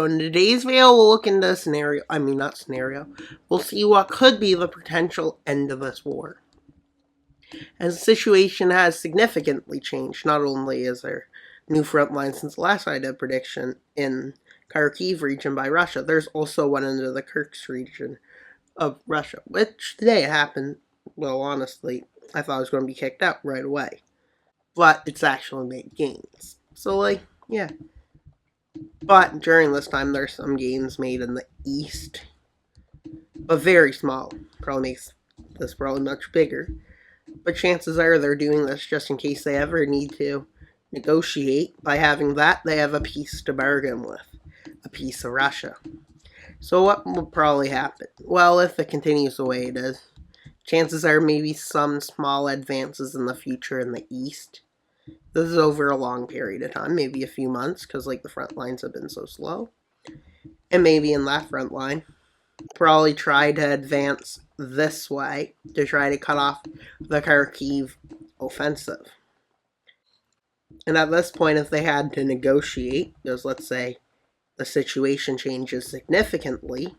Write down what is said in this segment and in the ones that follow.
So in today's video, we'll look into a scenario. Not scenario. We'll see what could be the potential end of this war. As the situation has significantly changed, not only is there new front lines since the last I did a prediction in Kharkiv region by Russia, there's also one into the Kursk region of Russia, which today happened. Well, honestly, I thought it was going to be kicked out right away. But it's actually made gains. So, yeah. But during this time, there's some gains made in the east, but very small. Probably makes this probably much bigger. But chances are they're doing this just in case they ever need to negotiate. By having that, they have a peace to bargain with, a piece of Russia. So what will probably happen? Well, if it continues the way it is, chances are maybe some small advances in the future in the east. This is over a long period of time, maybe a few months, because the front lines have been so slow. And maybe in that front line, probably try to advance this way to try to cut off the Kharkiv offensive. And at this point, if they had to negotiate, because let's say the situation changes significantly,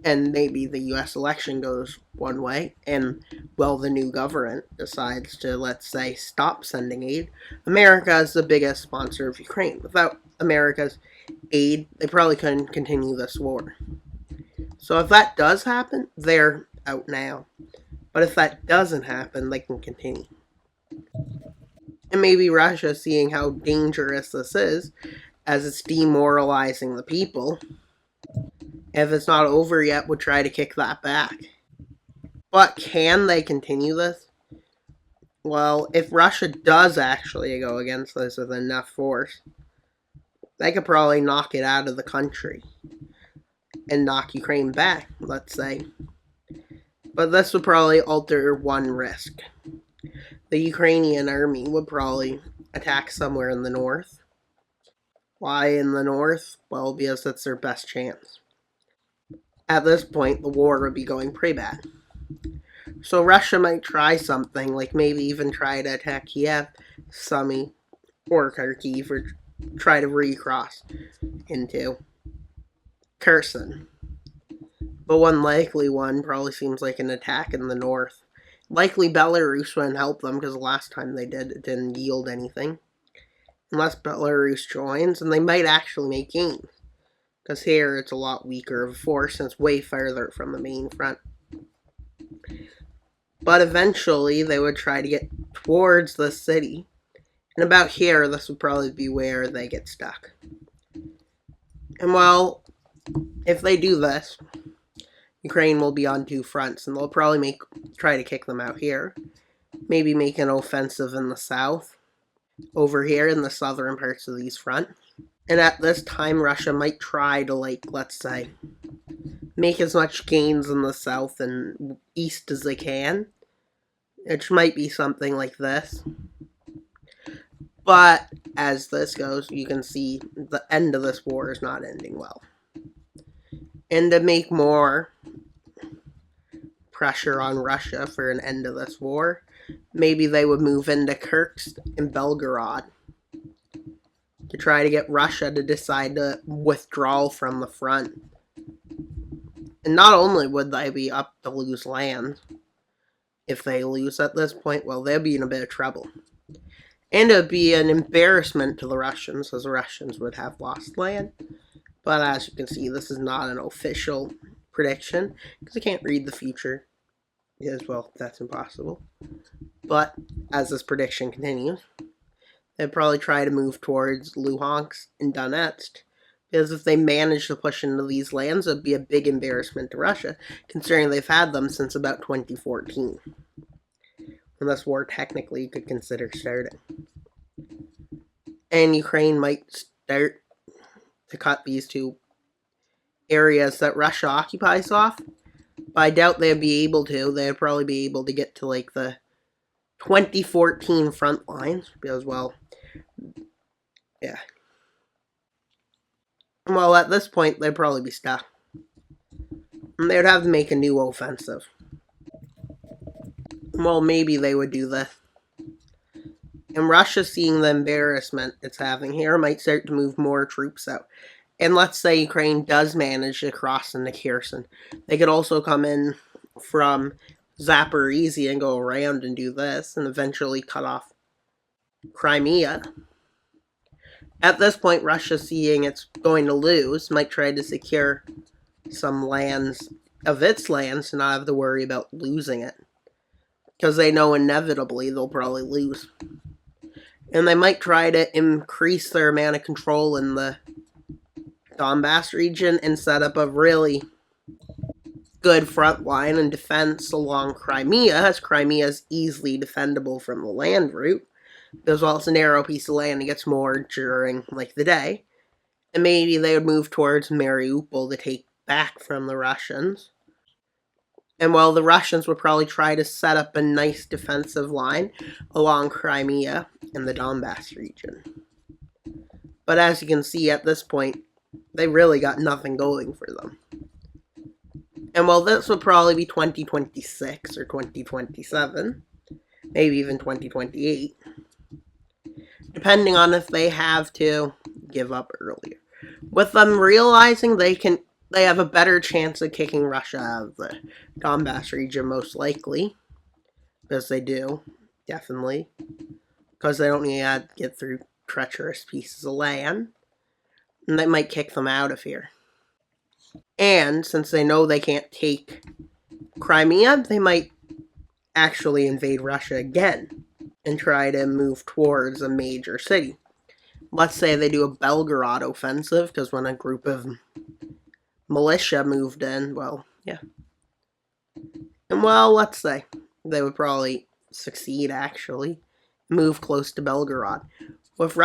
and maybe the US election goes one way, and, well, the new government decides to, let's say, stop sending aid, America is the biggest sponsor of Ukraine. Without America's aid, they probably couldn't continue this war. So if that does happen, they're out now. But if that doesn't happen, they can continue. And maybe Russia, seeing how dangerous this is, as it's demoralizing the people, if it's not over yet, would try to kick that back. But can they continue this? Well, if Russia does actually go against this with enough force, they could probably knock it out of the country and knock Ukraine back, let's say. But this would probably alter one risk. The Ukrainian army would probably attack somewhere in the north. Why in the north? Well, because that's their best chance. At this point, the war would be going pretty bad. So Russia might try something, like maybe even try to attack Kiev, Sumy, or Kharkiv, or try to recross into Kherson. But one likely one probably seems like an attack in the north. Likely Belarus wouldn't help them, because the last time they did, it didn't yield anything. Unless Belarus joins, and they might actually make gains. Because here it's a lot weaker of a force, and it's way farther from the main front. But eventually they would try to get towards the city. And about here, this would probably be where they get stuck. And well, if they do this, Ukraine will be on two fronts, and they'll probably try to kick them out here. Maybe make an offensive in the south, over here in the southern parts of these fronts. And at this time, Russia might try to, let's say, make as much gains in the south and east as they can. Which might be something like this. But as this goes, you can see the end of this war is not ending well. And to make more pressure on Russia for an end of this war, maybe they would move into Kursk and Belgorod to try to get Russia to decide to withdraw from the front. And not only would they be up to lose land, if they lose at this point, well, they'll be in a bit of trouble. And it would be an embarrassment to the Russians, as the Russians would have lost land. But as you can see, this is not an official prediction, because I can't read the future. Because, well, that's impossible. But as this prediction continues, they'd probably try to move towards Luhansk and Donetsk, because if they manage to push into these lands, it would be a big embarrassment to Russia, considering they've had them since about 2014. When this war technically you could consider starting. And Ukraine might start to cut these two areas that Russia occupies off. But I doubt they'd be able to. They'd probably be able to get to, the 2014 front lines. Because, well, yeah. Well, at this point, they'd probably be stuck. And they'd have to make a new offensive. Well, maybe they would do this. And Russia, seeing the embarrassment it's having here, might start to move more troops out. And let's say Ukraine does manage to cross into Kherson. They could also come in from Zaporizhia and go around and do this and eventually cut off Crimea. At this point, Russia, seeing it's going to lose, might try to secure some lands of its lands to not have to worry about losing it. Because they know inevitably they'll probably lose. And they might try to increase their amount of control in the Donbass region and set up a really good front line and defense along Crimea, as Crimea is easily defendable from the land route. As well, it's a narrow piece of land that gets more during the day. And maybe they would move towards Mariupol to take back from the Russians. And while the Russians would probably try to set up a nice defensive line along Crimea and the Donbass region. But as you can see at this point, they really got nothing going for them. And while this would probably be 2026 or 2027, maybe even 2028, depending on if they have to give up earlier. With them realizing they have a better chance of kicking Russia out of the Donbass region, most likely. Because they do, definitely. Because they don't need to get through treacherous pieces of land. And they might kick them out of here. And since they know they can't take Crimea, they might actually invade Russia again and try to move towards a major city. Let's say they do a Belgorod offensive, because when a group of militia moved in, and let's say they would probably succeed, actually, move close to Belgorod. With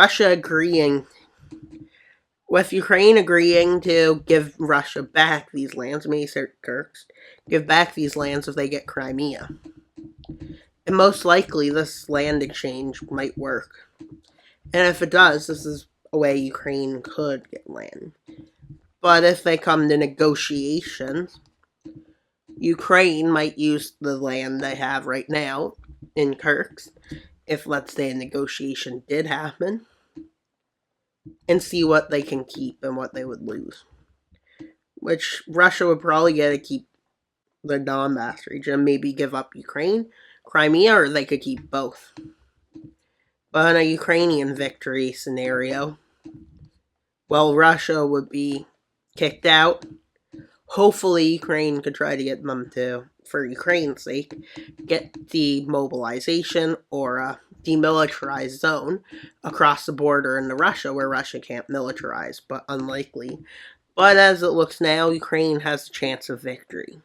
Ukraine agreeing to give Russia back these lands, maybe Kirks, give back these lands if they get Crimea. And most likely this land exchange might work. And if it does, this is a way Ukraine could get land. But if they come to negotiations, Ukraine might use the land they have right now in Kirks, if let's say a negotiation did happen, and see what they can keep and what they would lose. Which Russia would probably get to keep the Donbass region, maybe give up Ukraine, Crimea, or they could keep both. But in a Ukrainian victory scenario, Russia would be kicked out. Hopefully Ukraine could try to get them to, for Ukraine's sake, get demobilization or a demilitarized zone across the border into Russia where Russia can't militarize, but unlikely. But as it looks now, Ukraine has a chance of victory.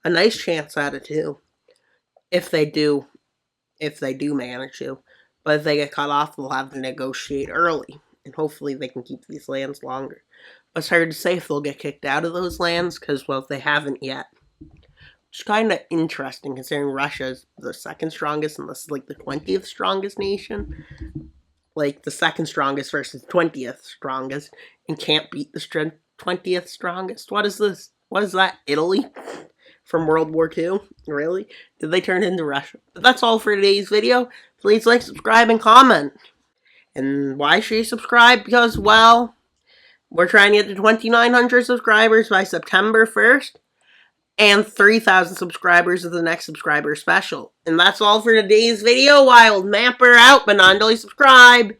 A nice chance at it too. If they do manage to. But if they get cut off, they'll have to negotiate early. And hopefully they can keep these lands longer. But it's hard to say if they'll get kicked out of those lands, because, they haven't yet. Which is kind of interesting, considering Russia is the second strongest, and this is the 20th strongest nation. The second strongest versus 20th strongest, and can't beat the 20th strongest. What is this? What is that? Italy? From World War II? Really? Did they turn into Russia? But that's all for today's video. Please like, subscribe, and comment. And why should you subscribe? Because, we're trying to get to 2,900 subscribers by September 1st. And 3,000 subscribers is the next subscriber special. And that's all for today's video. Wild Mapper out, but not until you subscribe.